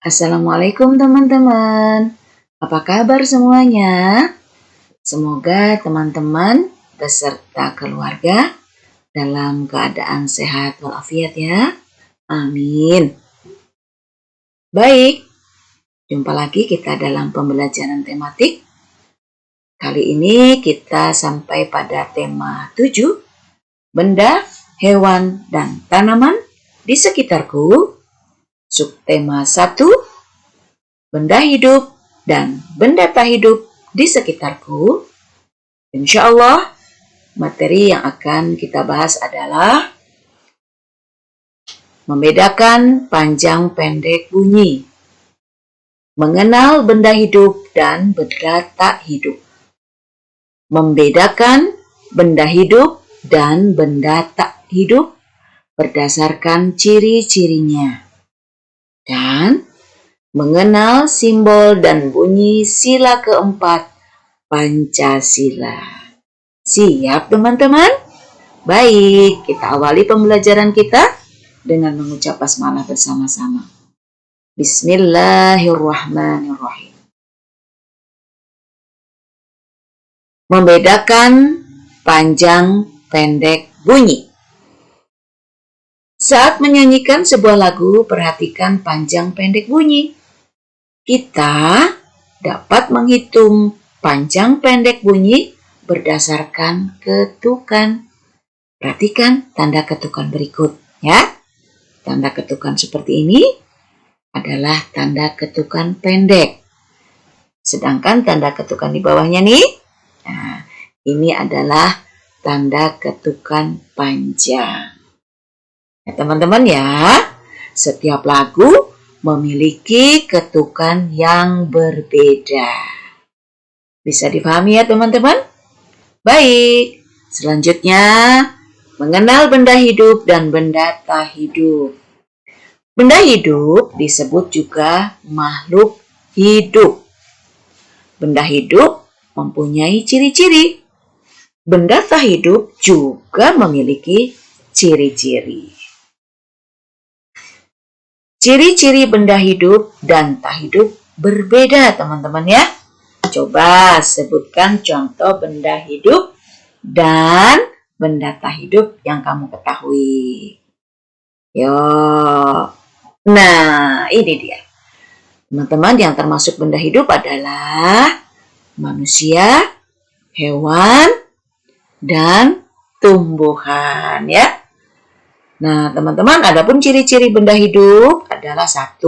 Assalamualaikum teman-teman. Apa kabar semuanya? Semoga teman-teman beserta keluarga dalam keadaan sehat walafiat ya. Amin. Baik, jumpa lagi kita dalam pembelajaran tematik. Kali ini kita sampai pada tema 7, benda, hewan, dan tanaman di sekitarku. Subtema 1, benda hidup dan benda tak hidup di sekitarku. Insya Allah, materi yang akan kita bahas adalah membedakan panjang pendek bunyi, mengenal benda hidup dan benda tak hidup, membedakan benda hidup dan benda tak hidup berdasarkan ciri-cirinya, dan mengenal simbol dan bunyi sila keempat Pancasila. Siap teman-teman? Baik, kita awali pembelajaran kita dengan mengucap basmalah bersama-sama. Bismillahirrahmanirrahim. Membedakan panjang pendek bunyi. Saat menyanyikan sebuah lagu, perhatikan panjang pendek bunyi. Kita dapat menghitung panjang pendek bunyi berdasarkan ketukan. Perhatikan tanda ketukan berikut ya. Tanda ketukan seperti ini adalah tanda ketukan pendek. Sedangkan tanda ketukan di bawahnya nih, nah, ini adalah tanda ketukan panjang. Ya, teman-teman ya, setiap lagu memiliki ketukan yang berbeda. Bisa dipahami ya teman-teman? Baik, selanjutnya mengenal benda hidup dan benda tak hidup. Benda hidup disebut juga makhluk hidup. Benda hidup mempunyai ciri-ciri. Benda tak hidup juga memiliki ciri-ciri. Ciri-ciri benda hidup dan tak hidup berbeda teman-teman ya. Coba sebutkan contoh benda hidup dan benda tak hidup yang kamu ketahui. Yo. Nah, ini dia. Teman-teman, yang termasuk benda hidup adalah manusia, hewan, dan tumbuhan ya. Nah, teman-teman, adapun ciri-ciri benda hidup adalah 1,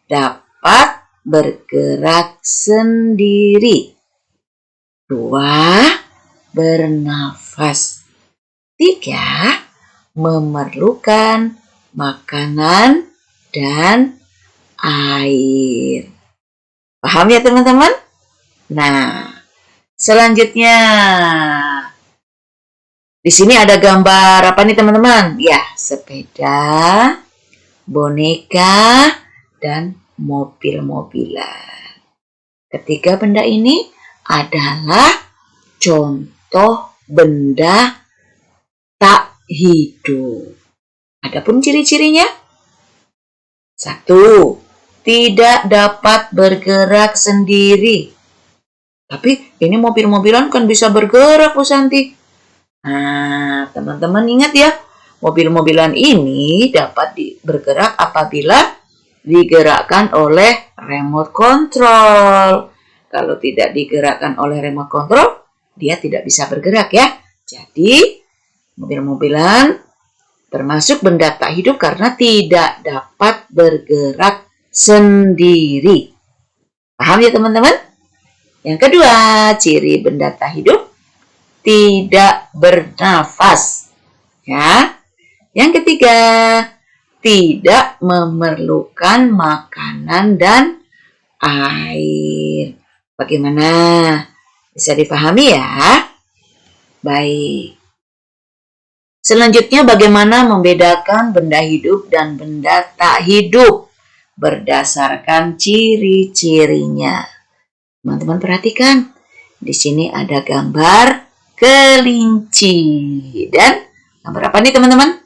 dapat bergerak sendiri. 2, bernafas. 3, memerlukan makanan dan air. Paham ya teman-teman? Nah, selanjutnya di sini ada gambar apa nih teman-teman? Ya, sepeda, boneka, dan mobil-mobilan. Ketiga benda ini adalah contoh benda tak hidup. Adapun ciri-cirinya? 1, tidak dapat bergerak sendiri. Tapi ini mobil-mobilan kan bisa bergerak, Bu Santi. Nah, teman-teman ingat ya, mobil-mobilan ini dapat bergerak apabila digerakkan oleh remote control. Kalau tidak digerakkan oleh remote control, dia tidak bisa bergerak ya. Jadi, mobil-mobilan termasuk benda tak hidup karena tidak dapat bergerak sendiri. Paham ya teman-teman? Yang kedua, ciri benda tak hidup, tidak bernafas. Ya. Yang ketiga, tidak memerlukan makanan dan air. Bagaimana? Bisa dipahami ya? Baik. Selanjutnya, bagaimana membedakan benda hidup dan benda tak hidup berdasarkan ciri-cirinya. Teman-teman perhatikan, di sini ada gambar kelinci. Dan gambar apa nih teman-teman?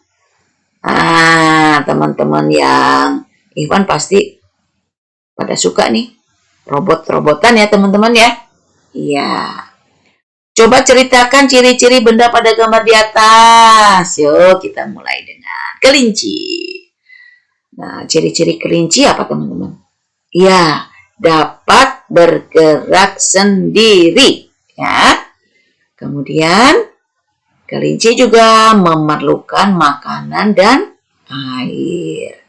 Teman-teman yang Iwan pasti Pada suka nih robot-robotan ya teman-teman ya? Iya. Coba ceritakan ciri-ciri benda pada gambar di atas. Yuk kita mulai dengan kelinci. Nah, ciri-ciri kelinci apa teman-teman? Iya, dapat bergerak sendiri. Ya. Kemudian kelinci juga memerlukan makanan dan air.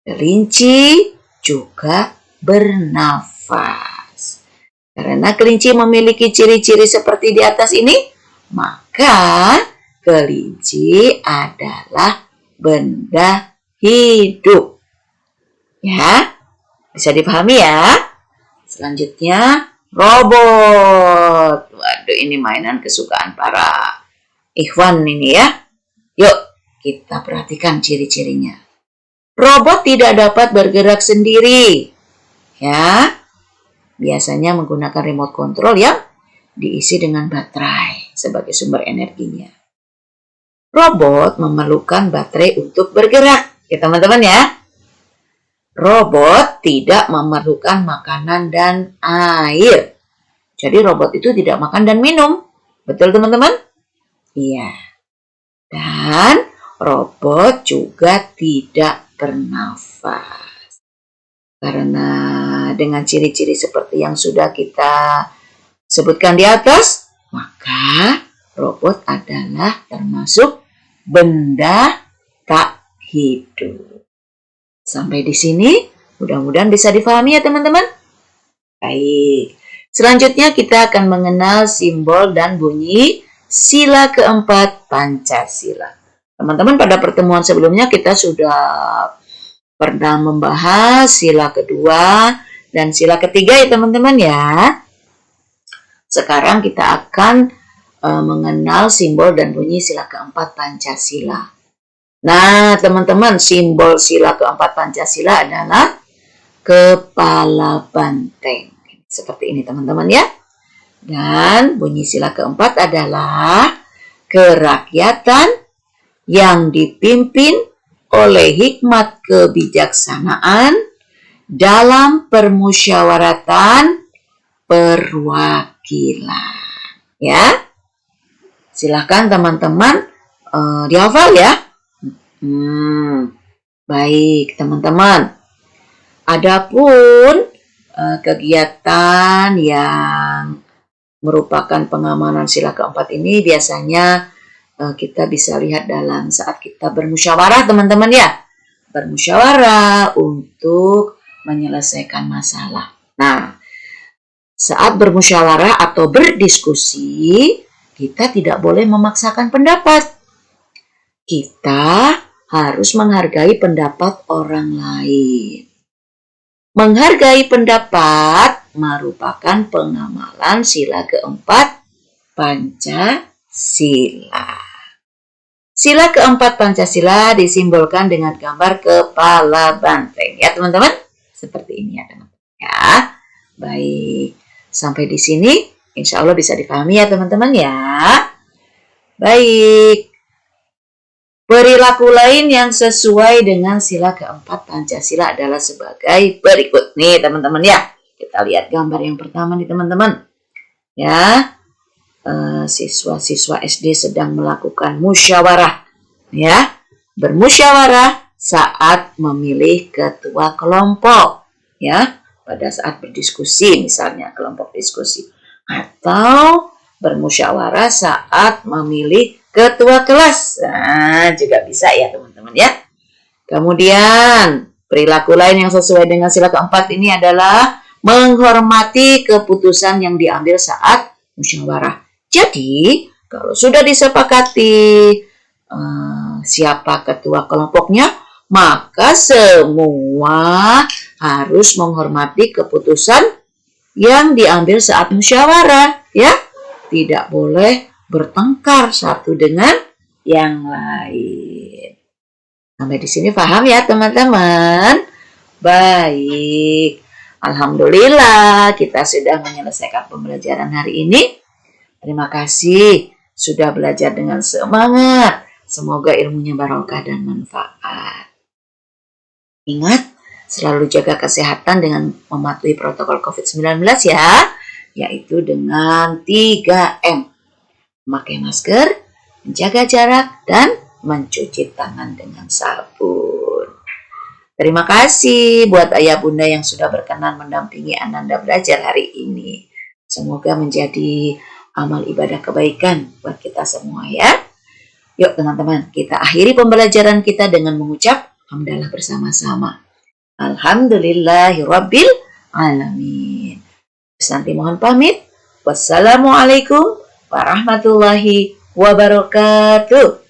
Kelinci juga bernafas. Karena kelinci memiliki ciri-ciri seperti di atas ini, maka kelinci adalah benda hidup. Ya, bisa dipahami ya? Selanjutnya, robot. Waduh, ini mainan kesukaan para ikhwan ini ya. Yuk, kita perhatikan ciri-cirinya. Robot tidak dapat bergerak sendiri. Ya, biasanya menggunakan remote control yang diisi dengan baterai sebagai sumber energinya. Robot memerlukan baterai untuk bergerak. Ya teman-teman ya. Robot tidak memerlukan makanan dan air. Jadi robot itu tidak makan dan minum. Betul teman-teman? Iya. Dan robot juga tidak bernafas. Karena dengan ciri-ciri seperti yang sudah kita sebutkan di atas, maka robot adalah termasuk benda tak hidup. Sampai di sini, mudah-mudahan bisa dipahami ya teman-teman. Baik, selanjutnya kita akan mengenal simbol dan bunyi sila keempat Pancasila. Teman-teman, pada pertemuan sebelumnya kita sudah pernah membahas sila kedua dan sila ketiga ya teman-teman ya. Sekarang kita akan mengenal simbol dan bunyi sila keempat Pancasila. Nah, teman-teman, simbol sila keempat Pancasila adalah kepala banteng. Seperti ini, teman-teman ya. Dan bunyi sila keempat adalah kerakyatan yang dipimpin oleh hikmat kebijaksanaan dalam permusyawaratan perwakilan. Ya, silahkan teman-teman dihafal ya. Baik teman-teman. Adapun kegiatan yang merupakan pengamanan sila keempat ini biasanya kita bisa lihat dalam saat kita bermusyawarah teman-teman ya. Bermusyawarah untuk menyelesaikan masalah. Nah, saat bermusyawarah atau berdiskusi, kita tidak boleh memaksakan pendapat. Kita harus menghargai pendapat orang lain. Menghargai pendapat merupakan pengamalan sila keempat Pancasila. Sila keempat Pancasila disimbolkan dengan gambar kepala banteng. Ya teman-teman, seperti ini ya teman-teman. Ya, baik. Sampai di sini, insya Allah bisa dipahami ya teman-teman ya. Baik. Perilaku lain yang sesuai dengan sila keempat Pancasila adalah sebagai berikut. Nih teman-teman ya, kita lihat gambar yang pertama nih teman-teman. Ya, siswa-siswa SD sedang melakukan musyawarah. Ya, bermusyawarah saat memilih ketua kelompok. Ya, pada saat berdiskusi misalnya kelompok diskusi. Atau bermusyawarah saat memilih ketua kelas. Nah, juga bisa ya teman-teman ya. Kemudian, perilaku lain yang sesuai dengan sila keempat ini adalah menghormati keputusan yang diambil saat musyawarah. Jadi, kalau sudah disepakati siapa ketua kelompoknya, maka semua harus menghormati keputusan yang diambil saat musyawarah, ya. Tidak boleh bertengkar satu dengan yang lain. Sampai di sini paham ya teman-teman? Baik. Alhamdulillah kita sudah menyelesaikan pembelajaran hari ini. Terima kasih sudah belajar dengan semangat. Semoga ilmunya barokah dan manfaat. Ingat, Selalu jaga kesehatan dengan mematuhi protokol COVID-19 ya, yaitu dengan 3M. Memakai masker, menjaga jarak, dan mencuci tangan dengan sabun. Terima kasih buat ayah bunda yang sudah berkenan mendampingi Ananda belajar hari ini. Semoga menjadi amal ibadah kebaikan buat kita semua ya. Yuk teman-teman, kita akhiri pembelajaran kita dengan mengucap hamdalah bersama-sama. Alhamdulillahirabbil alamin. Santi mohon pamit. Wassalamualaikum warahmatullahi wabarakatuh.